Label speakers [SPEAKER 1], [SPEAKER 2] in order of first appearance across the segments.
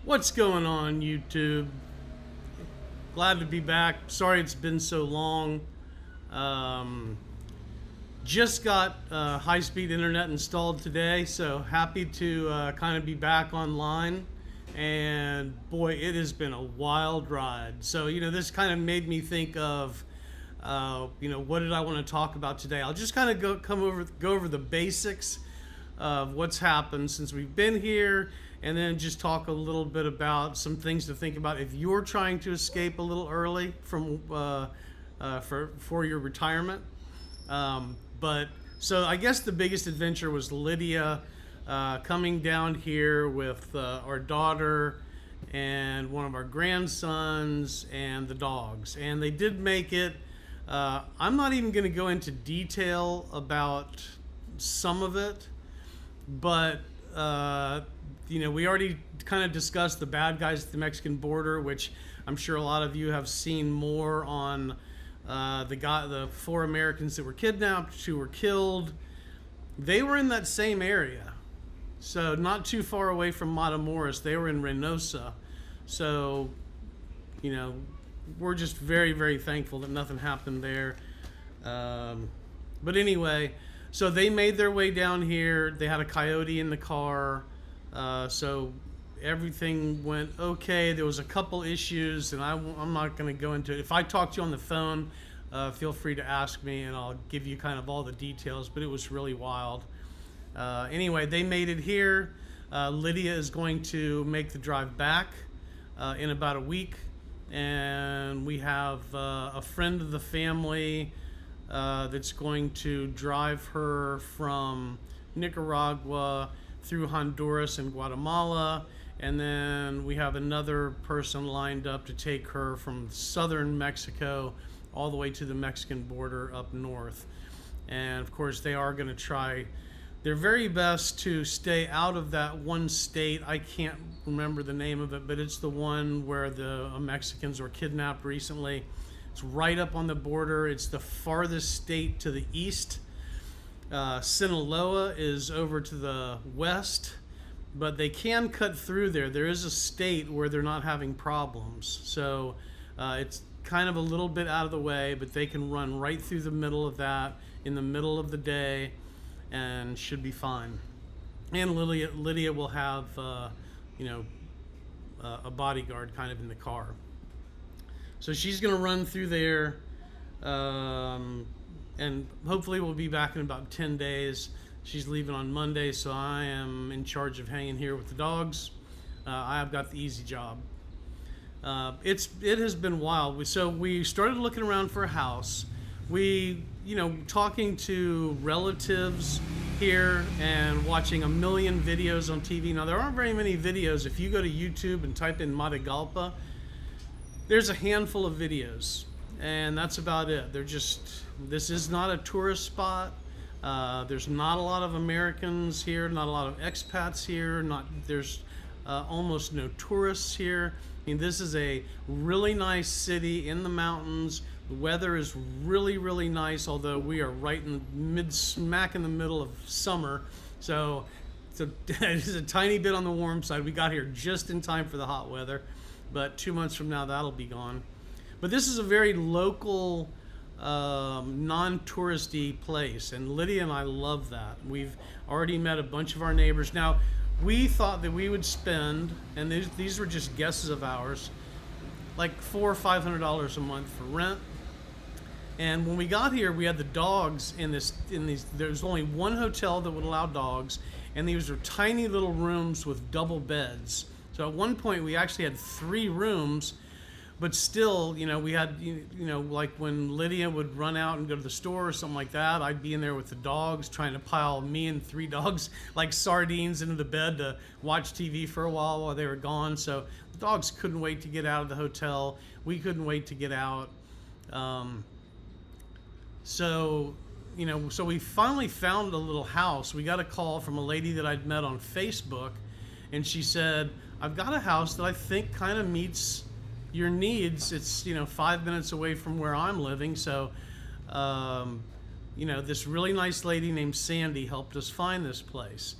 [SPEAKER 1] What's going on, YouTube? Glad to be back. Sorry it's been so long. Um, just got high speed internet installed today, so happy to kind of be back online. And boy, it has been a wild ride. So, this kind of made me think of, what did I want to talk about today? I'll just kind of go over the basics of what's happened since we've been here, and then just talk a little bit about some things to think about if you're trying to escape a little early from for your retirement. But so I guess the biggest adventure was Lydia coming down here with our daughter and one of our grandsons and the dogs, and they did make it. I'm not even going to go into detail about some of it, but we already kind of discussed the bad guys at the Mexican border, which I'm sure a lot of you have seen more on the four Americans that were kidnapped, who were killed. They were in that same area, so not too far away from Matamoros. They were in Reynosa, so we're just very, very thankful that nothing happened there. But anyway, so they made their way down here. They had a coyote in the car. So everything went okay. There was a couple issues, and I'm not going to go into it. If I talk to you on the phone, feel free to ask me, and I'll give you kind of all the details, but it was really wild. Anyway, they made it here. Lydia is going to make the drive back in about a week, and we have a friend of the family that's going to drive her from Nicaragua through Honduras and Guatemala, and then we have another person lined up to take her from southern Mexico all the way to the Mexican border up north. And of course, they are going to try their very best to stay out of that one state. I can't remember the name of it, but it's the one where the Mexicans were kidnapped recently. It's right up on the border. It's the farthest state to the east. Sinaloa is over to the west, but they can cut through there. There is a state where they're not having problems. So it's kind of a little bit out of the way, but they can run right through the middle of that in the middle of the day and should be fine. And Lydia will have, a bodyguard kind of in the car. So she's going to run through there. And hopefully we'll be back in about 10 days. She's leaving on Monday, so I am in charge of hanging here with the dogs. I've got the easy job. It has been wild. So we started looking around for a house. We, talking to relatives here and watching a million videos on TV. Now, there aren't very many videos. If you go to YouTube and type in Matagalpa, there's a handful of videos, and that's about it. This is not a tourist spot. There's not a lot of Americans here, not a lot of expats here. There's almost no tourists here. I mean, this is a really nice city in the mountains. The weather is really, really nice, although we are right in the smack in the middle of summer. So it is a tiny bit on the warm side. We got here just in time for the hot weather, but 2 months from now, that'll be gone. But this is a very local, non-touristy place, and Lydia and I love that. We've already met a bunch of our neighbors. Now, we thought that we would spend, and these were just guesses of ours, like $400 or $500 a month for rent. And when we got here, we had the dogs in these. There's only one hotel that would allow dogs, and these were tiny little rooms with double beds. So at one point, we actually had 3 rooms. But still, we had, like when Lydia would run out and go to the store or something like that, I'd be in there with the dogs trying to pile me and 3 dogs like sardines into the bed to watch TV for a while they were gone. So the dogs couldn't wait to get out of the hotel. We couldn't wait to get out. So we finally found a little house. We got a call from a lady that I'd met on Facebook, and she said, I've got a house that I think kind of meets your needs. It's 5 minutes away from where I'm living, so this really nice lady named Sandy helped us find this place.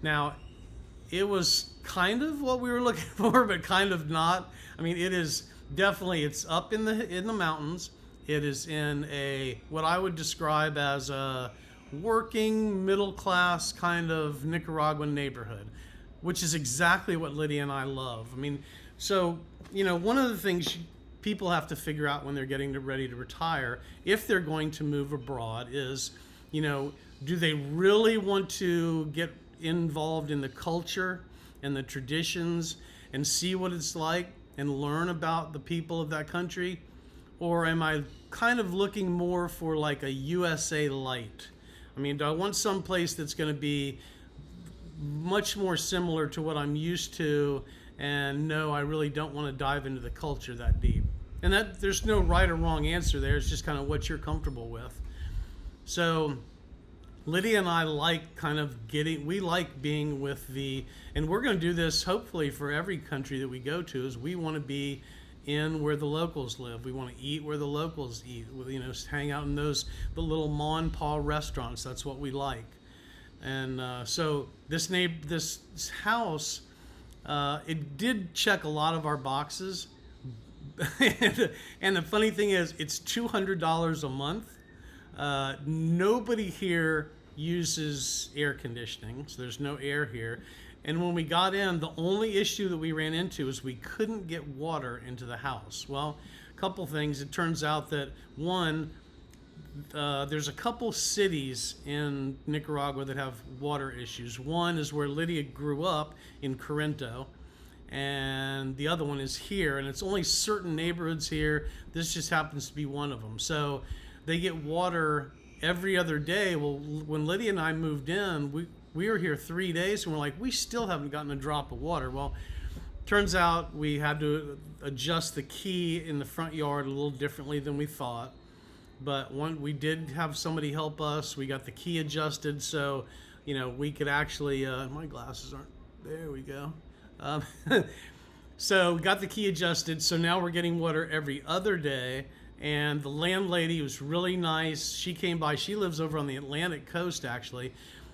[SPEAKER 1] Now, it was kind of what we were looking for, but kind of not. I mean, it is definitely, it's up in the mountains. It is in a what I would describe as a working middle class kind of Nicaraguan neighborhood, which is exactly what Lydia and I love. I mean, so one of the things people have to figure out when they're getting ready to retire, if they're going to move abroad, is do they really want to get involved in the culture and the traditions and see what it's like and learn about the people of that country? Or am I kind of looking more for like a USA light? I mean, do I want some place that's going to be much more similar to what I'm used to, and no, I really don't want to dive into the culture that deep? And that there's no right or wrong answer there. It's just kind of what you're comfortable with. So Lydia and I like we like being with and we're going to do this hopefully for every country that we go to, is we want to be in where the locals live. We want to eat where the locals eat, hang out in the little ma and pa restaurants. That's what we like. And so this house, it did check a lot of our boxes. And the funny thing is, it's $200 a month. Nobody here uses air conditioning, so there's no air here. And when we got in, the only issue that we ran into is we couldn't get water into the house. Well, a couple things. It turns out that one, there's a couple cities in Nicaragua that have water issues. One is where Lydia grew up in Corinto, and the other one is here, and it's only certain neighborhoods here. This just happens to be one of them. So they get water every other day. Well, when Lydia and I moved in, we were here 3 days, and we're like, we still haven't gotten a drop of water. Well, turns out we had to adjust the key in the front yard a little differently than we thought. But we did have somebody help us. We got the key adjusted, so we could actually. My glasses aren't. There we go. So we got the key adjusted. So now we're getting water every other day. And the landlady was really nice. She came by. She lives over on the Atlantic coast, actually,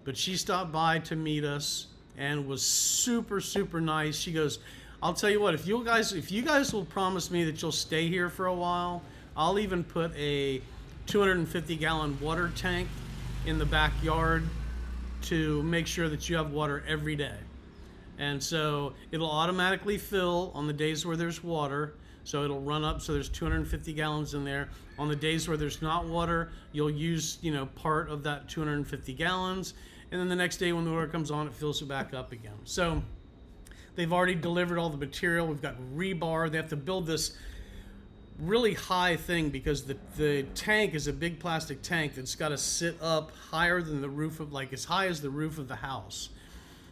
[SPEAKER 1] but she stopped by to meet us and was super, super nice. She goes, "I'll tell you what. If you guys will promise me that you'll stay here for a while, I'll even put a 250-gallon water tank in the backyard to make sure that you have water every day. And so it'll automatically fill on the days where there's water. So it'll run up, so there's 250 gallons in there. On the days where there's not water, you'll use, part of that 250 gallons. And then the next day when the water comes on, it fills it back up again." So they've already delivered all the material. We've got rebar. They have to build this really high thing because the tank is a big plastic tank that's got to sit up higher than the roof of, like as high as the roof of the house.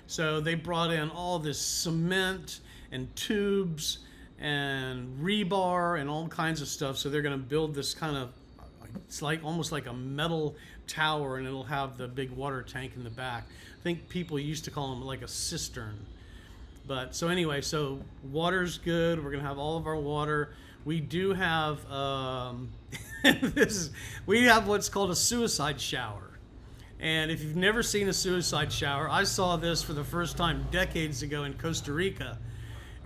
[SPEAKER 1] So they brought in all this cement and tubes and rebar and all kinds of stuff. So they're going to build this kind of, it's like almost like a metal tower, and it'll have the big water tank in the back. I think people used to call them like a cistern. But so anyway, so water's good. We're going to have all of our water. We do have we have what's called a suicide shower. And if you've never seen a suicide shower, I saw this for the first time decades ago in Costa Rica.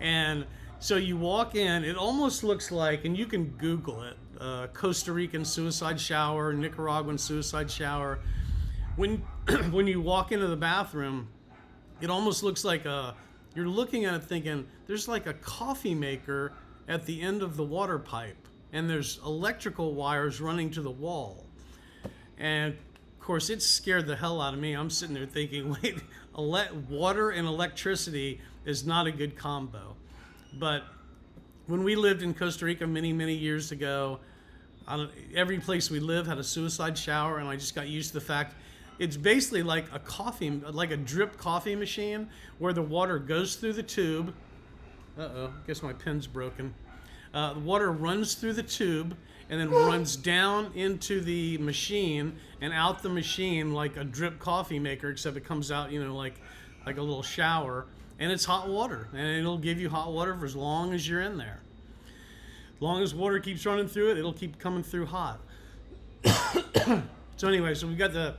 [SPEAKER 1] And so you walk in, it almost looks like, and you can Google it, Costa Rican suicide shower, Nicaraguan suicide shower. When you walk into the bathroom, it almost looks like you're looking at it thinking, there's like a coffee maker at the end of the water pipe, and there's electrical wires running to the wall. And of course, it scared the hell out of me. I'm sitting there thinking, wait, water and electricity is not a good combo. But when we lived in Costa Rica many, many years ago, every place we lived had a suicide shower, and I just got used to the fact it's basically like a drip coffee machine where the water goes through the tube. Uh-oh, guess my pen's broken. The water runs through the tube and then runs down into the machine and out the machine like a drip coffee maker, except it comes out, like a little shower. And it's hot water, and it'll give you hot water for as long as you're in there. As long as water keeps running through it, it'll keep coming through hot. So anyway, so we've got the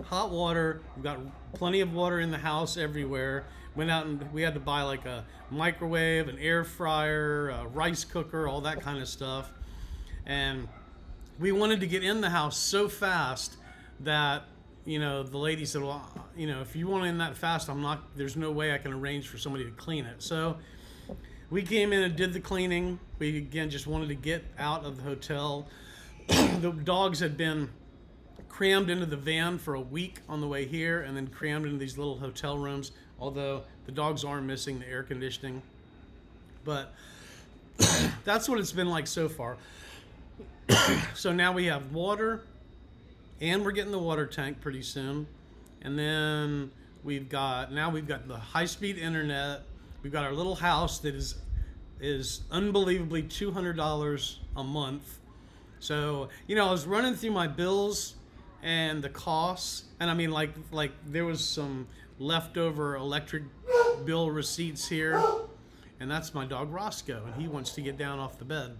[SPEAKER 1] hot water, we've got plenty of water in the house everywhere. Went out and we had to buy like a microwave, an air fryer, a rice cooker, all that kind of stuff. And we wanted to get in the house so fast that, the lady said, well, if you want in that fast, there's no way I can arrange for somebody to clean it. So we came in and did the cleaning. We, again, just wanted to get out of the hotel. The dogs had been crammed into the van for a week on the way here, and then crammed into these little hotel rooms, although the dogs are missing the air conditioning. But that's what it's been like so far. So now we have water, and we're getting the water tank pretty soon. And then we've got the high-speed internet. We've got our little house that is unbelievably $200 a month. So, I was running through my bills and the costs, and I mean, like there was some leftover electric bill receipts here, and that's my dog Roscoe, and he wants to get down off the bed.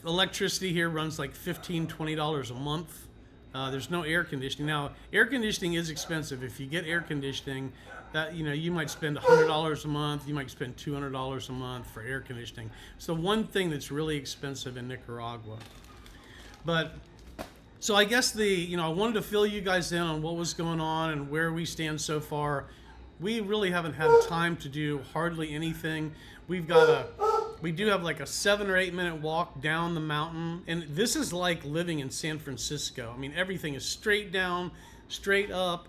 [SPEAKER 1] Electricity here runs like $15-$20 a month. There's no air conditioning. Now, air conditioning is expensive. If you get air conditioning, that you might spend $100 a month. You might spend $200 a month for air conditioning. It's the one thing that's really expensive in Nicaragua. But so I guess I wanted to fill you guys in on what was going on and where we stand so far. We really haven't had time to do hardly anything. We do have like a 7 or 8 minute walk down the mountain, and this is like living in San Francisco. I mean, everything is straight down, straight up.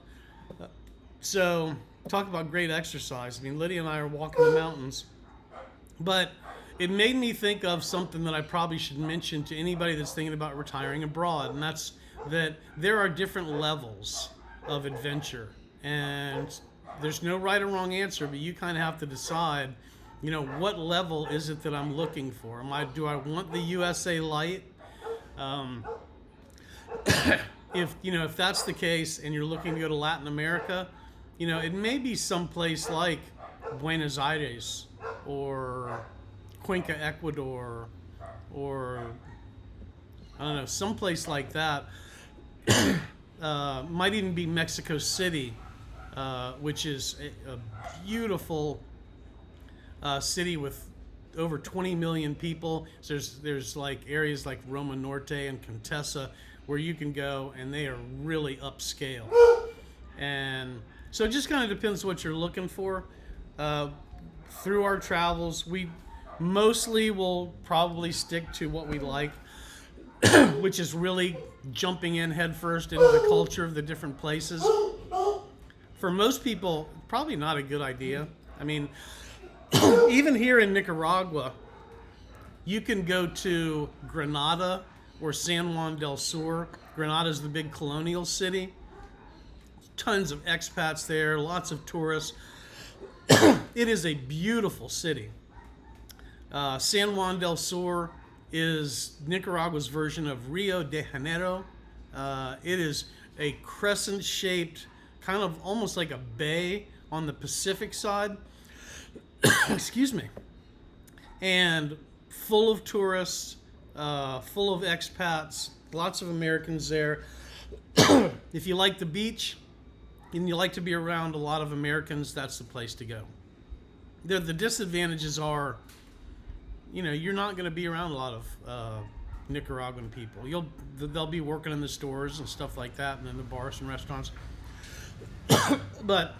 [SPEAKER 1] So talk about great exercise. I mean, Lydia and I are walking the mountains, but it made me think of something that I probably should mention to anybody that's thinking about retiring abroad, and that's that there are different levels of adventure, and there's no right or wrong answer, but you kind of have to decide, what level is it that I'm looking for? Do I want the USA light? If that's the case and you're looking to go to Latin America, it may be someplace like Buenos Aires or Cuenca, Ecuador, or I don't know, someplace like that. Might even be Mexico City, which is a beautiful city with over 20 million people. So there's like areas like Roma Norte and Contessa where you can go, and they are really upscale. And so it just kind of depends what you're looking for. Through our travels, we mostly will probably stick to what we like, which is really jumping in headfirst into the culture of the different places. For most people, probably not a good idea. I mean, even here in Nicaragua, you can go to Granada or San Juan del Sur. Granada is the big colonial city. Tons of expats there, lots of tourists. It is a beautiful city. San Juan del Sur is Nicaragua's version of Rio de Janeiro. It is a crescent-shaped, kind of almost like a bay on the Pacific side. Excuse me. And full of tourists, full of expats, lots of Americans there. If you like the beach and you like to be around a lot of Americans, that's the place to go. The disadvantages are, you're not going to be around a lot of Nicaraguan people. They'll be working in the stores and stuff like that, and in the bars and restaurants. But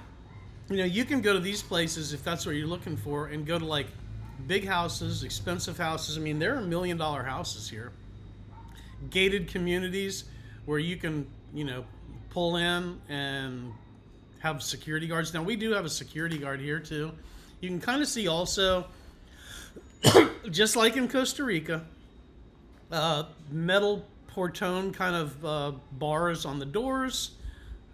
[SPEAKER 1] you can go to these places if that's what you're looking for, and go to like big houses, expensive houses. I mean, there are $1 million houses here. Gated communities where you can, pull in and have security guards. Now, we do have a security guard here too. You can kind of see also, just like in Costa Rica, metal portone kind of bars on the doors,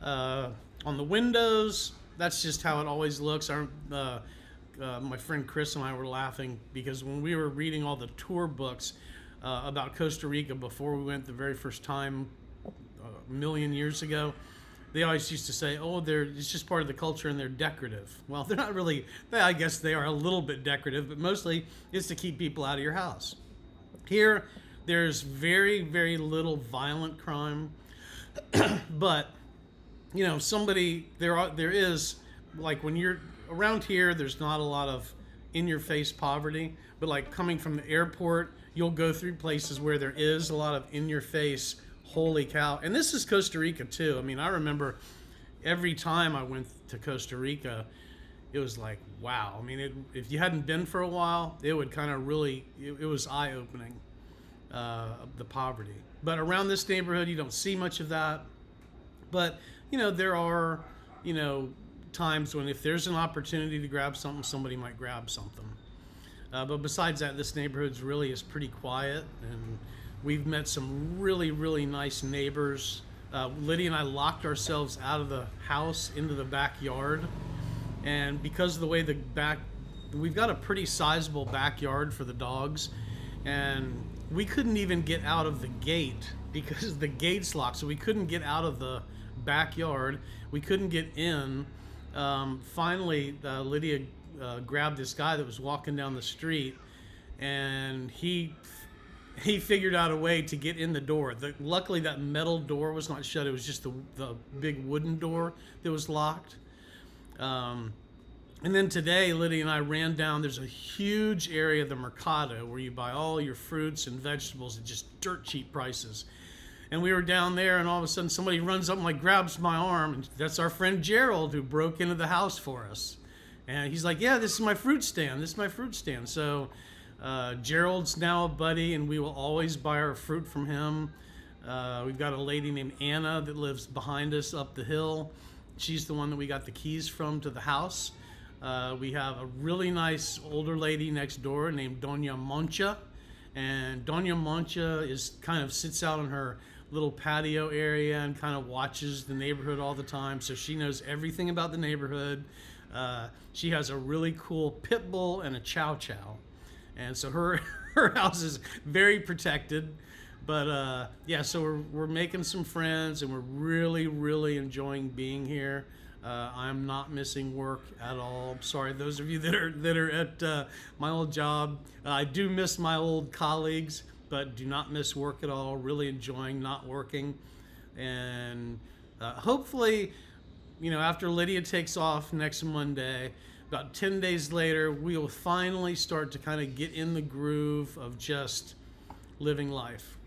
[SPEAKER 1] on the windows. That's just how it always looks. My friend Chris and I were laughing because when we were reading all the tour books about Costa Rica before we went the very first time a million years ago, they always used to say, it's just part of the culture and they're decorative. Well, they're not really. I guess they are a little bit decorative, but mostly it's to keep people out of your house. Here, there's very, very little violent crime. But somebody there is, like, when you're around here, there's not a lot of in your face poverty, but like coming from the airport, you'll go through places where there is a lot of in your face, holy cow. And this is Costa Rica too. I mean, I remember every time I went to Costa Rica, it was like, wow. I mean, if you hadn't been for a while, it would kind of really, it was eye opening, the poverty. But around this neighborhood, you don't see much of that. But there are times when if there's an opportunity to grab something, somebody might grab something. But besides that, this neighborhood really is pretty quiet, and we've met some really, really nice neighbors. Lydia and I locked ourselves out of the house into the backyard, and because of the way we've got a pretty sizable backyard for the dogs, and we couldn't even get out of the gate because the gate's locked, so we couldn't get out of the backyard. We couldn't get in. Finally, Lydia grabbed this guy that was walking down the street, and he figured out a way to get in the door. Luckily, that metal door was not shut. It was just the big wooden door that was locked. And then today, Lydia and I ran down. There's a huge area of the Mercado where you buy all your fruits and vegetables at just dirt cheap prices. And we were down there, and all of a sudden somebody runs up and like grabs my arm, and that's our friend Gerald, who broke into the house for us. And he's like, yeah, this is my fruit stand. This is my fruit stand. So Gerald's now a buddy, and we will always buy our fruit from him. We've got a lady named Anna that lives behind us up the hill. She's the one that we got the keys from to the house. We have a really nice older lady next door named Doña Moncha. And Doña Moncha sits out on her little patio area and kind of watches the neighborhood all the time. So she knows everything about the neighborhood. She has a really cool pit bull and a chow chow. And so her house is very protected. But so we're making some friends, and we're really, really enjoying being here. I'm not missing work at all. Sorry, those of you that are at my old job. I do miss my old colleagues, but do not miss work at all. Really enjoying not working, and hopefully, after Lydia takes off next Monday, about 10 days later, we will finally start to kind of get in the groove of just living life.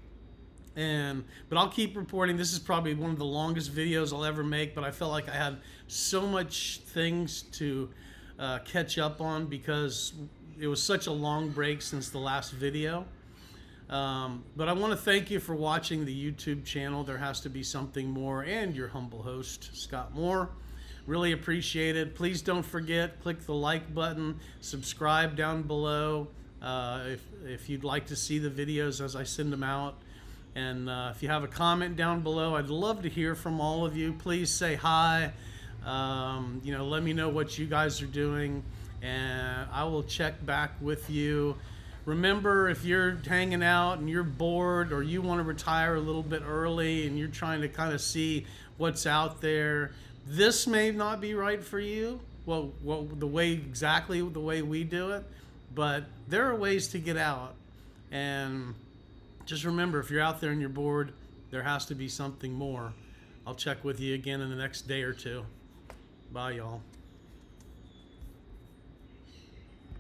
[SPEAKER 1] But I'll keep reporting. This is probably one of the longest videos I'll ever make, but I felt like I had so much things to catch up on because it was such a long break since the last video. But I want to thank you for watching the YouTube channel. There has to be something more, and your humble host, Scott Moore. Really appreciate it. Please don't forget, click the like button, subscribe down below if you'd like to see the videos as I send them out. And if you have a comment down below, I'd love to hear from all of you. Please say hi. Let me know what you guys are doing, and I will check back with you. Remember, if you're hanging out and you're bored, or you want to retire a little bit early and you're trying to kind of see what's out there, this may not be right for you. Well, the way we do it, but there are ways to get out. And just remember, if you're out there and you're bored, there has to be something more. I'll check with you again in the next day or two. Bye, y'all.